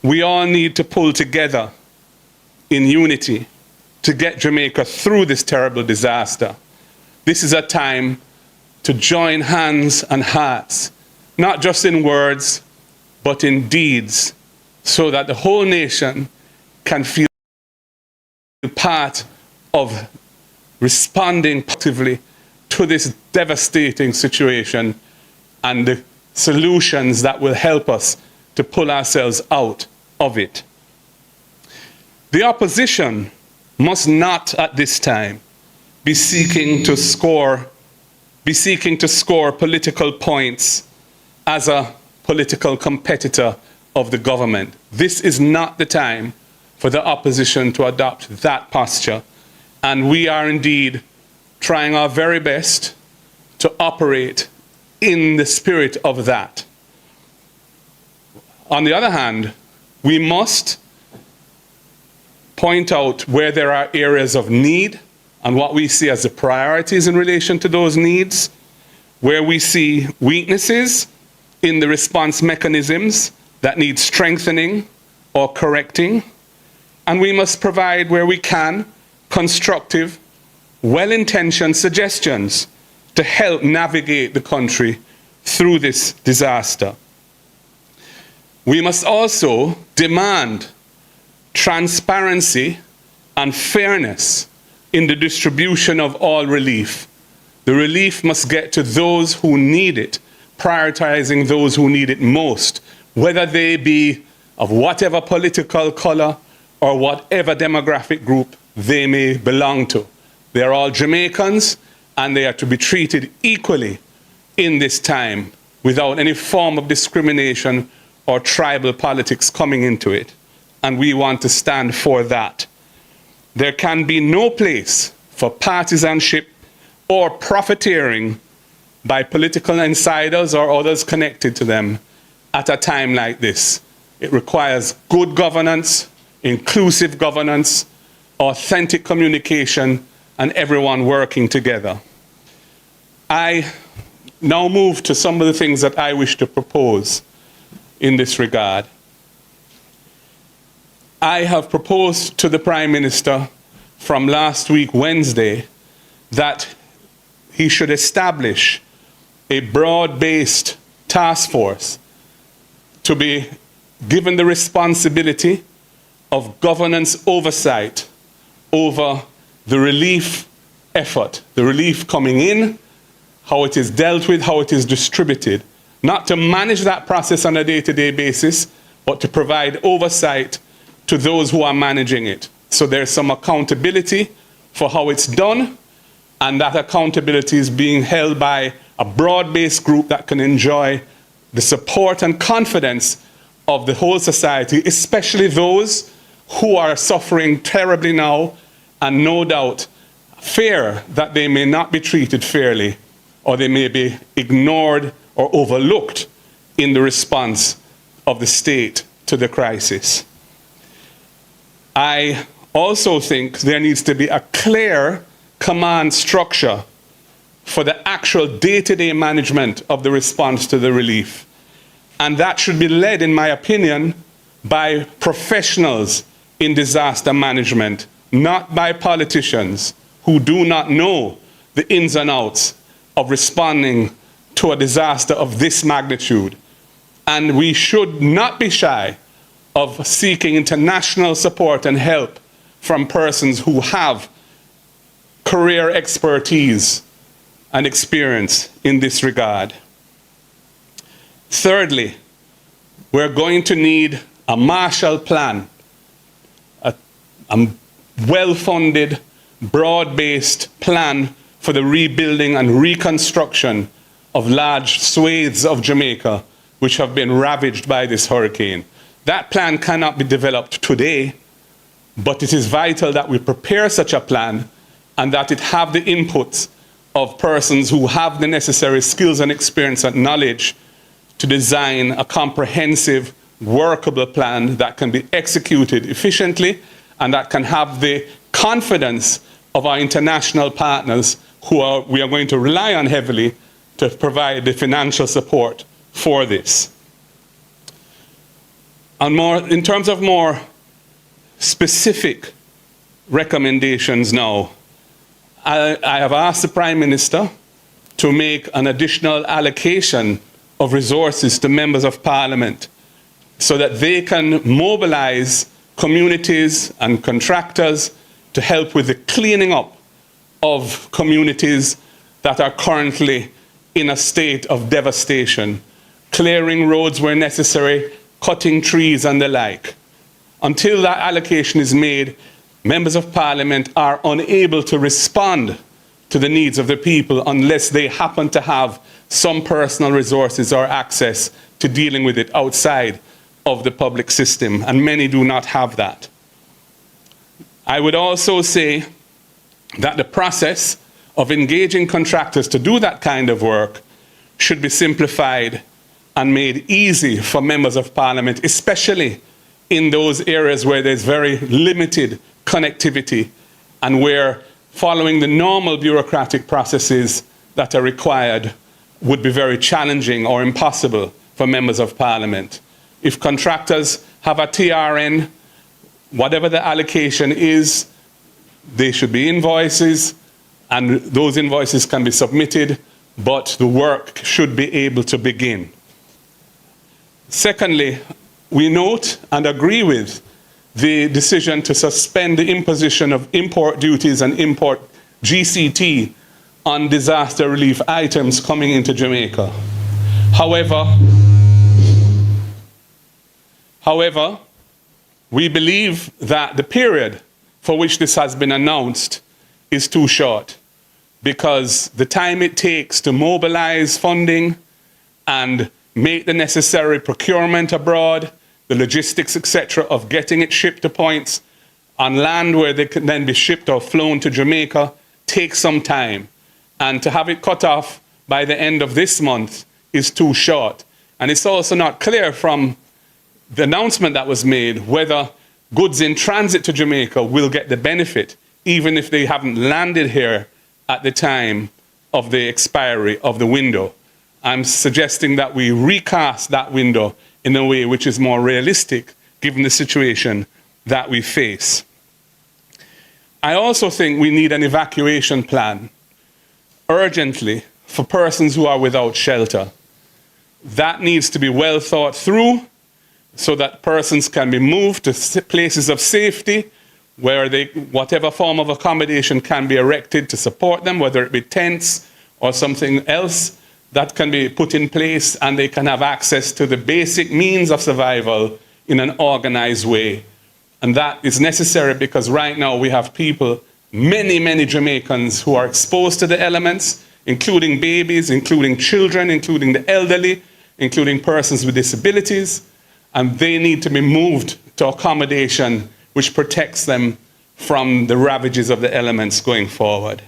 We all need to pull together in unity to get Jamaica through this terrible disaster. This is a time to join hands and hearts, not just in words, but in deeds, so that the whole nation can feel part of responding positively to this devastating situation and the solutions that will help us to pull ourselves out of it. The opposition must not at this time be seeking to score political points as a political competitor of the government. This is not the time for the opposition to adopt that posture. And we are indeed trying our very best to operate in the spirit of that. On the other hand, we must point out where there are areas of need and what we see as the priorities in relation to those needs, where we see weaknesses in the response mechanisms that need strengthening or correcting, and we must provide, where we can, constructive, well-intentioned suggestions to help navigate the country through this disaster. We must also demand transparency and fairness in the distribution of all relief. The relief must get to those who need it, prioritizing those who need it most, whether they be of whatever political color or whatever demographic group they may belong to. They are all Jamaicans, and they are to be treated equally in this time without any form of discrimination or tribal politics coming into it. And we want to stand for that. There can be no place for partisanship or profiteering by political insiders or others connected to them at a time like this. It requires good governance, inclusive governance, authentic communication, and everyone working together. I now move to some of the things that I wish to propose in this regard. I have proposed to the Prime Minister from last week, Wednesday, that he should establish a broad-based task force to be given the responsibility of governance oversight over the relief effort, the relief coming in, how it is dealt with, how it is distributed, not to manage that process on a day-to-day basis, but to provide oversight to those who are managing it. So there's some accountability for how it's done, and that accountability is being held by a broad-based group that can enjoy the support and confidence of the whole society, especially those who are suffering terribly now and no doubt fear that they may not be treated fairly or they may be ignored or overlooked in the response of the state to the crisis. I also think there needs to be a clear command structure for the actual day-to-day management of the response to the relief. And that should be led, in my opinion, by professionals in disaster management, not by politicians who do not know the ins and outs of responding to a disaster of this magnitude. And we should not be shy of seeking international support and help from persons who have career expertise and experience in this regard. Thirdly, we're going to need a Marshall Plan, a well-funded, broad-based plan for the rebuilding and reconstruction of large swathes of Jamaica which have been ravaged by this hurricane. That plan cannot be developed today, but it is vital that we prepare such a plan and that it have the inputs of persons who have the necessary skills and experience and knowledge to design a comprehensive, workable plan that can be executed efficiently and that can have the confidence of our international partners we are going to rely on heavily to provide the financial support for this. In terms of more specific recommendations now, I have asked the Prime Minister to make an additional allocation of resources to members of Parliament so that they can mobilize communities and contractors to help with the cleaning up of communities that are currently in a state of devastation, clearing roads where necessary, cutting trees and the like. Until that allocation is made, members of Parliament are unable to respond to the needs of the people unless they happen to have some personal resources or access to dealing with it outside of the public system, and many do not have that. I would also say that the process of engaging contractors to do that kind of work should be simplified and made easy for members of Parliament, especially in those areas where there's very limited connectivity and where following the normal bureaucratic processes that are required would be very challenging or impossible for members of Parliament. If contractors have a TRN, whatever the allocation is, there should be invoices, and those invoices can be submitted, but the work should be able to begin. Secondly, we note and agree with the decision to suspend the imposition of import duties and import GCT on disaster relief items coming into Jamaica. However, we believe that the period for which this has been announced is too short, because the time it takes to mobilize funding and make the necessary procurement abroad, the logistics, etc., of getting it shipped to points on land where they can then be shipped or flown to Jamaica takes some time. And to have it cut off by the end of this month is too short. And it's also not clear from the announcement that was made whether goods in transit to Jamaica will get the benefit, even if they haven't landed here at the time of the expiry of the window. I'm suggesting that we recast that window in a way which is more realistic, given the situation that we face. I also think we need an evacuation plan urgently for persons who are without shelter. That needs to be well thought through so that persons can be moved to places of safety where whatever form of accommodation can be erected to support them, whether it be tents or something else that can be put in place, and they can have access to the basic means of survival in an organized way. And that is necessary because right now we have people, many Jamaicans, who are exposed to the elements, including babies, including children, including the elderly, including persons with disabilities, and they need to be moved to accommodation which protects them from the ravages of the elements going forward.